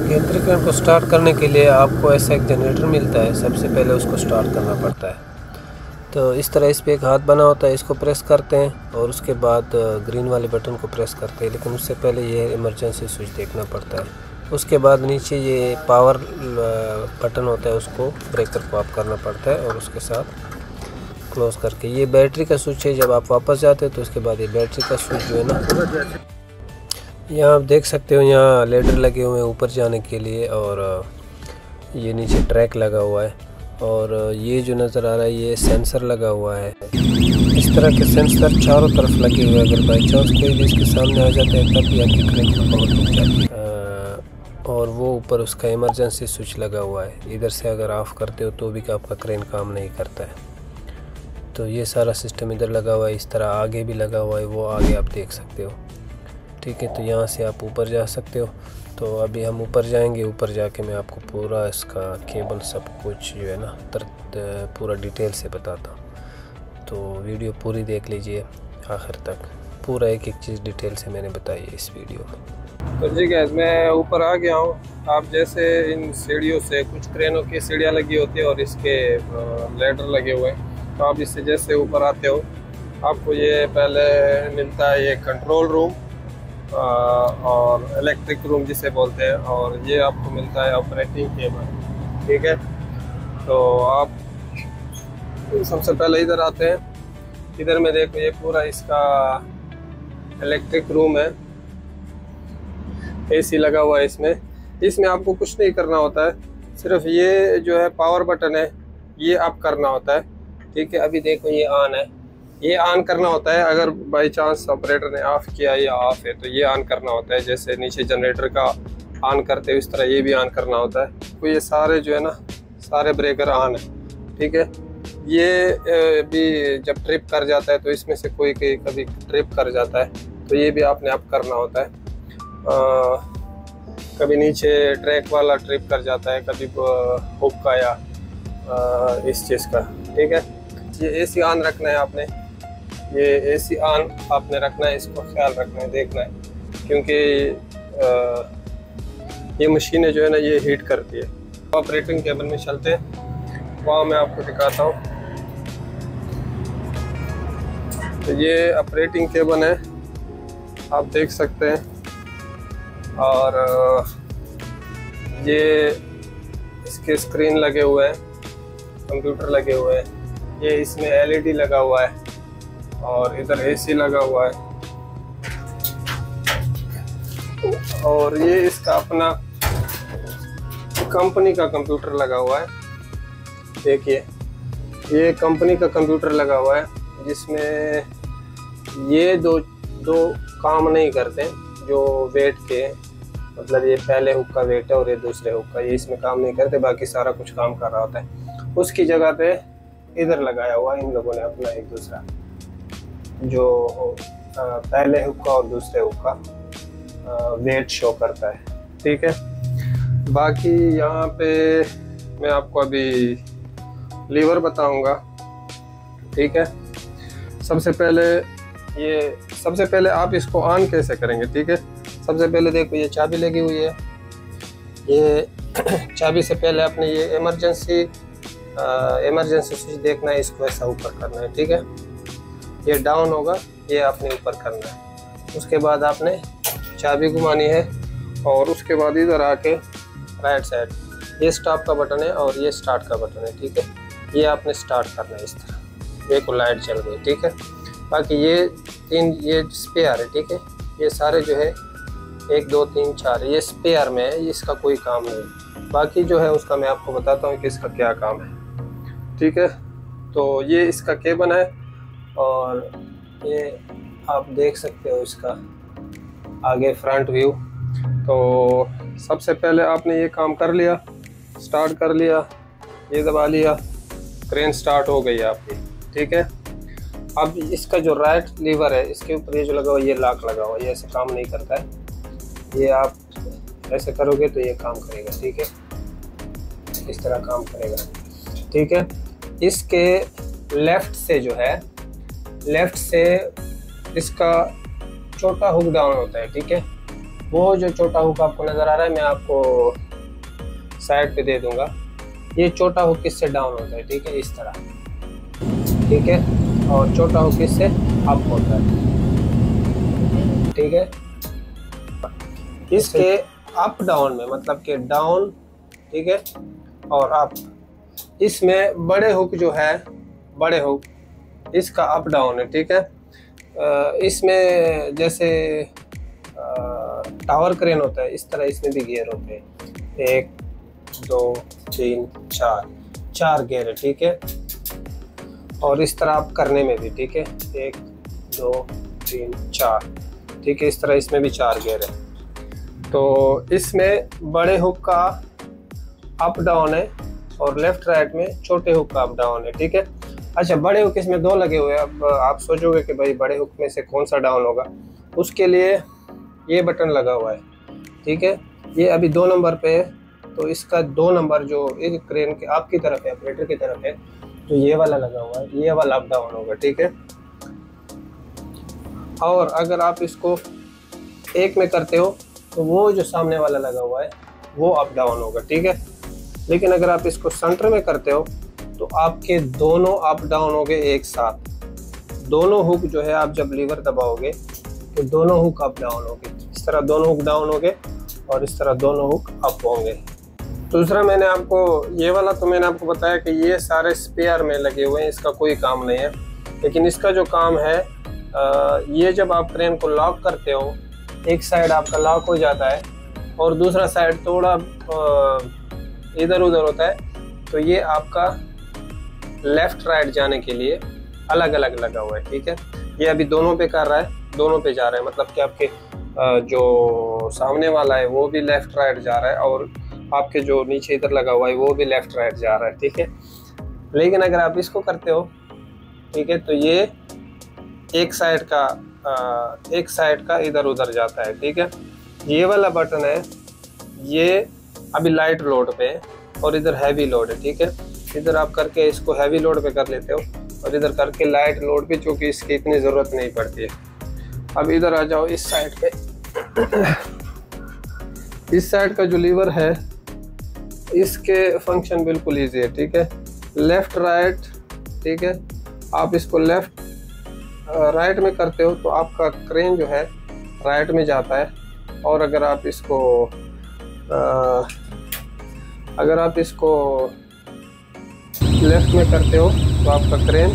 यंत्र क्रेन को स्टार्ट करने के लिए आपको ऐसा एक जनरेटर मिलता है। सबसे पहले उसको स्टार्ट करना पड़ता है। तो इस तरह इस पे एक हाथ बना होता है, इसको प्रेस करते हैं और उसके बाद ग्रीन वाले बटन को प्रेस करते हैं। लेकिन उससे पहले ये इमरजेंसी स्विच देखना पड़ता है। उसके बाद नीचे ये पावर बटन होता है, उसको ब्रेकर को ऑफ करना पड़ता है और उसके साथ क्लोज करके। ये बैटरी का स्विच है। जब आप वापस जाते हैं तो उसके बाद ये बैटरी का स्विच जो है ना, यहाँ आप देख सकते हो, यहाँ लेडर लगे हुए हैं ऊपर जाने के लिए और ये नीचे ट्रैक लगा हुआ है और ये जो नज़र आ रहा है ये सेंसर लगा हुआ है। इस तरह के सेंसर चारों तरफ लगे हुए हैं। अगर बाई चांस कोई भी इसके सामने आ जाता है तब भी आपकी क्रेन का बहुत रुक जाती है। और वो ऊपर उसका इमरजेंसी स्विच लगा हुआ है। इधर से अगर ऑफ़ करते हो तो भी आपका क्रेन काम नहीं करता है। तो ये सारा सिस्टम इधर लगा हुआ है। इस तरह आगे भी लगा हुआ है, वो आगे आप देख सकते हो। ठीक है, तो यहाँ से आप ऊपर जा सकते हो। तो अभी हम ऊपर जाएंगे। ऊपर जाके मैं आपको पूरा इसका केबल सब कुछ जो है ना पूरा डिटेल से बताता हूँ। तो वीडियो पूरी देख लीजिए आखिर तक। पूरा एक एक चीज़ डिटेल से मैंने बताई है इस वीडियो में। तो जी गैस, मैं ऊपर आ गया हूँ। आप जैसे इन सीढ़ियों से, कुछ क्रेनों की सीढ़ियाँ लगी होती है और इसके लेडर लगे हुए हैं। तो आप इससे जैसे ऊपर आते हो आपको ये पहले मिलता है ये कंट्रोल रूम और इलेक्ट्रिक रूम जिसे बोलते हैं, और ये आपको मिलता है ऑपरेटिंग केबल। ठीक है, तो आप सबसे पहले इधर आते हैं। इधर में देखो ये पूरा इसका इलेक्ट्रिक रूम है। एसी लगा हुआ है इसमें आपको कुछ नहीं करना होता है, सिर्फ ये जो है पावर बटन है ये आप करना होता है। ठीक है, अभी देखो ये ऑन है, ये ऑन करना होता है। अगर बाई चांस ऑपरेटर ने ऑफ किया या ऑफ है तो ये ऑन करना होता है। जैसे नीचे जनरेटर का ऑन करते हो इस तरह ये भी ऑन करना होता है। तो ये सारे जो है ना सारे ब्रेकर ऑन है। ठीक है, ये भी जब ट्रिप कर जाता है तो इसमें से कोई कभी ट्रिप कर जाता है तो ये भी आपने आप करना होता है। कभी नीचे ट्रैक वाला ट्रिप कर जाता है, कभी हुक का या इस चीज़ का। ठीक है, ये एसी ऑन रखना है आपने, ये एसी ऑन आपने रखना है, इसको ख्याल रखना है, देखना है, क्योंकि ये मशीनें जो है ना ये हीट करती है। ऑपरेटिंग केबल में चलते हैं, वहाँ मैं आपको दिखाता हूँ। तो ये ऑपरेटिंग केबल है, आप देख सकते हैं। और ये इसके स्क्रीन लगे हुए हैं, कंप्यूटर लगे हुए हैं। ये इसमें एलईडी लगा हुआ है और इधर एसी लगा हुआ है। और ये इसका अपना कंपनी का कंप्यूटर लगा हुआ है। देखिए ये कंपनी का कंप्यूटर लगा हुआ है, जिसमें ये दो काम नहीं करते जो वेट के, मतलब ये पहले हुक का वेट है और ये दूसरे हुक का, ये इसमें काम नहीं करते, बाकी सारा कुछ काम कर रहा होता है। उसकी जगह पे इधर लगाया हुआ इन लोगों ने अपना एक दूसरा, जो पहले हुक का और दूसरे हुक का वेट शो करता है। ठीक है, बाकी यहाँ पे मैं आपको अभी लीवर बताऊंगा। ठीक है, सबसे पहले आप इसको ऑन कैसे करेंगे। ठीक है, सबसे पहले देखो ये चाबी लगी हुई है। ये चाबी से पहले आपने ये इमरजेंसी स्विच देखना है, इसको ऐसा ऊपर करना है। ठीक है, ये डाउन होगा, ये आपने ऊपर करना है। उसके बाद आपने चाबी घुमानी है और उसके बाद इधर आके राइट साइड ये स्टॉप का बटन है और ये स्टार्ट का बटन है। ठीक है, ये आपने स्टार्ट करना है इस तरह। देखो लाइट चल गई। ठीक है, बाकी ये तीन ये स्पेयर है। ठीक है, ये सारे जो है 1 2 3 4 ये स्पेयर में है, इसका कोई काम नहीं। बाकी जो है उसका मैं आपको बताता हूँ कि इसका क्या काम है। ठीक है, तो ये इसका केबल है और ये आप देख सकते हो इसका आगे फ्रंट व्यू। तो सबसे पहले आपने ये काम कर लिया, स्टार्ट कर लिया, ये दबा लिया, क्रेन स्टार्ट हो गई आपकी। ठीक है, अब इसका जो राइट लीवर है इसके ऊपर ये जो लगा हुआ ये लॉक लगा हुआ, ये ऐसे काम नहीं करता है। ये आप ऐसे करोगे तो ये काम करेगा। ठीक है, इस तरह काम करेगा। ठीक है, इसके लेफ्ट से जो है, लेफ्ट से इसका छोटा हुक डाउन होता है। ठीक है, वो जो छोटा हुक आपको नज़र आ रहा है मैं आपको साइड पे दे दूंगा। ये छोटा हुक किससे डाउन होता है, ठीक है, इस तरह, ठीक है, और छोटा हुक किससे अप होता है, ठीक है। इसके अप डाउन में मतलब कि डाउन, ठीक है, और अप, इसमें बड़े हुक जो है, बड़े हुक इसका अप डाउन है, ठीक है। इसमें जैसे टावर क्रेन होता है इस तरह इसमें भी गियर होते हैं, 1 2 3 4 गियर है, ठीक है। और इस तरह आप करने में भी, ठीक है, 1 2 3 4, ठीक है, इस तरह इसमें भी 4 गियर है। तो इसमें बड़े हुक का अप डाउन है और लेफ्ट राइट में छोटे हुक का अप डाउन है, ठीक है। अच्छा, बड़े हुक इसमें 2 लगे हुए हैं। अब आप सोचोगे कि भाई बड़े हुक में से कौन सा डाउन होगा, उसके लिए ये बटन लगा हुआ है, ठीक है। ये अभी 2 नंबर पे है, तो इसका 2 नंबर जो एक क्रेन के आपकी तरफ है, ऑपरेटर की तरफ है, तो ये वाला लगा हुआ है, ये वाला अप डाउन होगा, ठीक है। और अगर आप इसको एक में करते हो तो वो जो सामने वाला लगा हुआ है वो अप डाउन होगा, ठीक है। लेकिन अगर आप इसको सेंटर में करते हो तो आपके दोनों अप डाउन होंगे एक साथ। दोनों हुक जो है आप जब लीवर दबाओगे तो दोनों हुक अप डाउन होंगे, इस तरह दोनों हुक डाउन होंगे और इस तरह दोनों हुक अप होंगे। दूसरा मैंने आपको ये वाला तो मैंने आपको बताया कि ये सारे स्पेयर में लगे हुए हैं, इसका कोई काम नहीं है। लेकिन इसका जो काम है, ये जब आप क्रेन को लॉक करते हो, एक साइड आपका लॉक हो जाता है और दूसरा साइड थोड़ा इधर उधर होता है, तो ये आपका लेफ्ट राइट जाने के लिए अलग अलग लगा हुआ है, ठीक है। ये अभी दोनों पे कर रहा है, दोनों पे जा रहा है, मतलब कि आपके जो सामने वाला है वो भी लेफ्ट राइट जा रहा है और आपके जो नीचे इधर लगा हुआ है वो भी लेफ्ट राइट जा रहा है, ठीक है। लेकिन अगर आप इसको करते हो, ठीक है, तो ये एक साइड का इधर उधर जाता है, ठीक है। ये वाला बटन है, ये अभी लाइट लोड पे है और इधर हैवी लोड है, ठीक है। इधर आप करके इसको हैवी लोड पे कर लेते हो और इधर करके लाइट लोड पे, चूँकि इसकी इतनी ज़रूरत नहीं पड़ती है। अब इधर आ जाओ इस साइड पे। इस साइड का जो लीवर है इसके फंक्शन बिल्कुल ईजी है, ठीक है। लेफ्ट राइट, ठीक है, आप इसको लेफ्ट राइट में करते हो तो आपका क्रेन जो है राइट में जाता है, और अगर आप इसको लेफ्ट में करते हो तो आपका क्रेन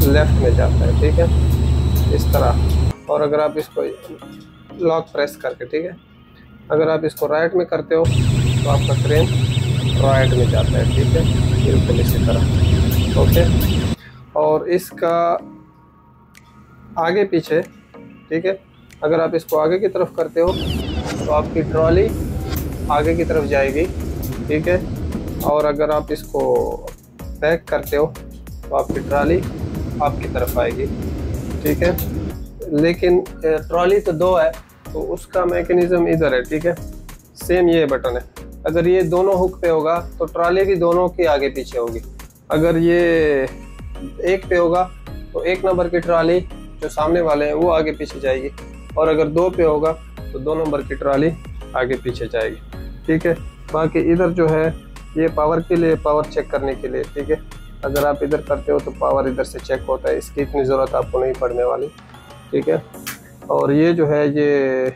लेफ्ट में जाता है, ठीक है, इस तरह। और अगर आप इसको लॉक प्रेस करके, ठीक है, अगर आप इसको राइट में करते हो तो आपका क्रेन राइट में जाता है, ठीक है, बिल्कुल इसी तरह, ओके। और इसका आगे पीछे, ठीक है, अगर आप इसको आगे की तरफ करते हो तो आपकी ट्रॉली आगे की तरफ जाएगी, ठीक है। और अगर आप इसको बैक करते हो तो आपकी ट्रॉली आपकी तरफ आएगी, ठीक है। लेकिन ट्रॉली तो 2 है तो उसका मैकेनिज्म इधर है, ठीक है। सेम ये बटन है, अगर ये दोनों हुक पे होगा तो ट्रॉली भी दोनों के आगे पीछे होगी। अगर ये एक पे होगा तो 1 नंबर की ट्रॉली जो सामने वाले हैं वो आगे पीछे जाएगी, और अगर 2 पे होगा तो 2 नंबर की ट्रॉली आगे पीछे जाएगी, ठीक है। बाकी इधर जो है ये पावर के लिए, पावर चेक करने के लिए, ठीक है। अगर आप इधर करते हो तो पावर इधर से चेक होता है, इसकी इतनी ज़रूरत आपको नहीं पड़ने वाली, ठीक है। और ये जो है ये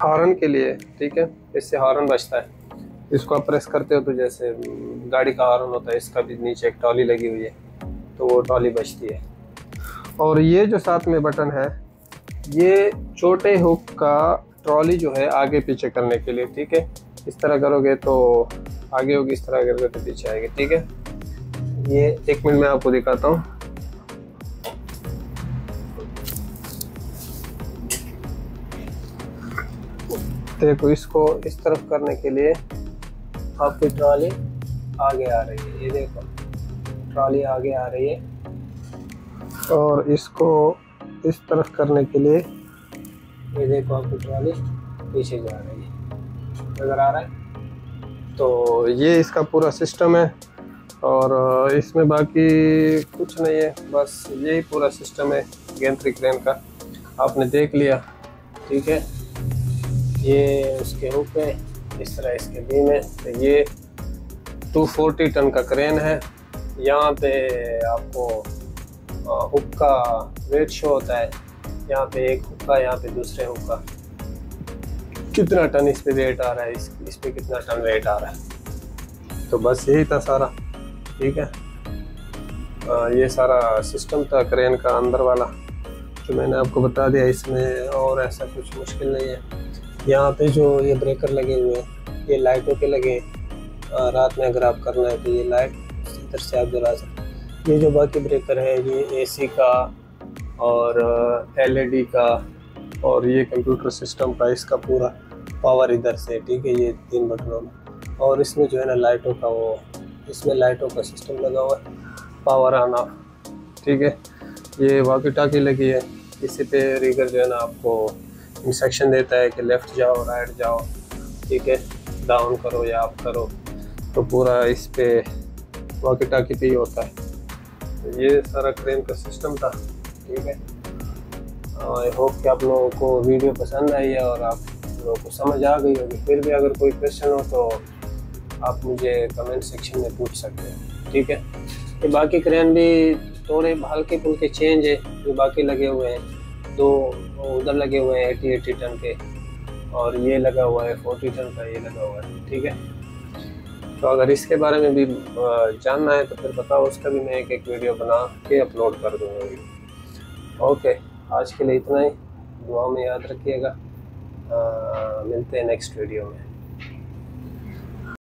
हॉर्न के लिए, ठीक है, इससे हॉर्न बजता है। इसको आप प्रेस करते हो तो जैसे गाड़ी का हॉर्न होता है, इसका भी नीचे एक ट्रॉली लगी हुई है तो वो ट्रॉली बजती है। और ये जो साथ में बटन है ये छोटे हुक का ट्रॉली जो है आगे पीछे करने के लिए, ठीक है। इस तरह करोगे तो आगे होगी, इस तरह करोगे तो पीछे आएगी, ठीक है। ये 1 मिनट में आपको दिखाता हूँ। देखो, इसको इस तरफ करने के लिए आपकी ट्रॉली आगे आ रही है, ये देखो ट्रॉली आगे आ रही है। और इसको इस तरफ करने के लिए ये देखो आपकी ट्रॉली पीछे जा रही है, नज़र आ रहा है। तो ये इसका पूरा सिस्टम है और इसमें बाकी कुछ नहीं है, बस यही पूरा सिस्टम है गैंट्री क्रेन का। आपने देख लिया, ठीक है। ये उसके हुक है, इस तरह इसके बीम है। तो ये 240 टन का क्रेन है। यहाँ पे आपको हुक का वेट शो होता है, यहाँ पे एक हुक का, यहाँ पे दूसरे हुक का, कितना टन इस पे वेट आ रहा है, इस पे कितना टन वेट आ रहा है। तो बस यही था सारा, ठीक है। ये सारा सिस्टम था क्रेन का अंदर वाला जो मैंने आपको बता दिया। इसमें और ऐसा कुछ मुश्किल नहीं है। यहाँ पे जो ये ब्रेकर लगे हुए हैं, ये लाइटों के लगे हैं। रात में अगर आप करना है तो ये लाइट इधर से आप जला सकते हैं। ये जो बाकी ब्रेकर है, ये एसी का और एलईडी का और ये कंप्यूटर सिस्टम का, इसका पूरा पावर इधर से, ठीक है। ये 3 बटनों में, और इसमें जो है ना लाइटों का, वो इसमें लाइटों का सिस्टम लगा हुआ है, पावर ऑन ऑफ, ठीक है। ये वॉकी टॉकी लगी है, इसी पे रीगर जो है ना आपको इंस्ट्रक्शन देता है कि लेफ़्ट जाओ, राइट जाओ, ठीक है, डाउन करो या अप करो। तो पूरा इस पे वॉकी टॉकी पे ही होता है। तो ये सारा क्रेन का सिस्टम था, ठीक है। आई होप कि आप लोगों को वीडियो पसंद आई है और आप लोगों को समझ आ गई होगी। फिर भी अगर कोई क्वेश्चन हो तो आप मुझे कमेंट सेक्शन में पूछ सकते हैं, ठीक है। ये बाकी क्रेन भी थोड़े हल्के फुल्के चेंज है, जो बाकी लगे हुए हैं। 2 उधर लगे हुए हैं 80 टन के, और ये लगा हुआ है 40 टन का, ये लगा हुआ है, ठीक है। तो अगर इसके बारे में भी जानना है तो फिर बताओ, उसका भी मैं एक वीडियो बना के अपलोड कर दूँगा। ओके, आज के लिए इतना ही। दुआ में याद रखिएगा। मिलते हैं नेक्स्ट वीडियो में।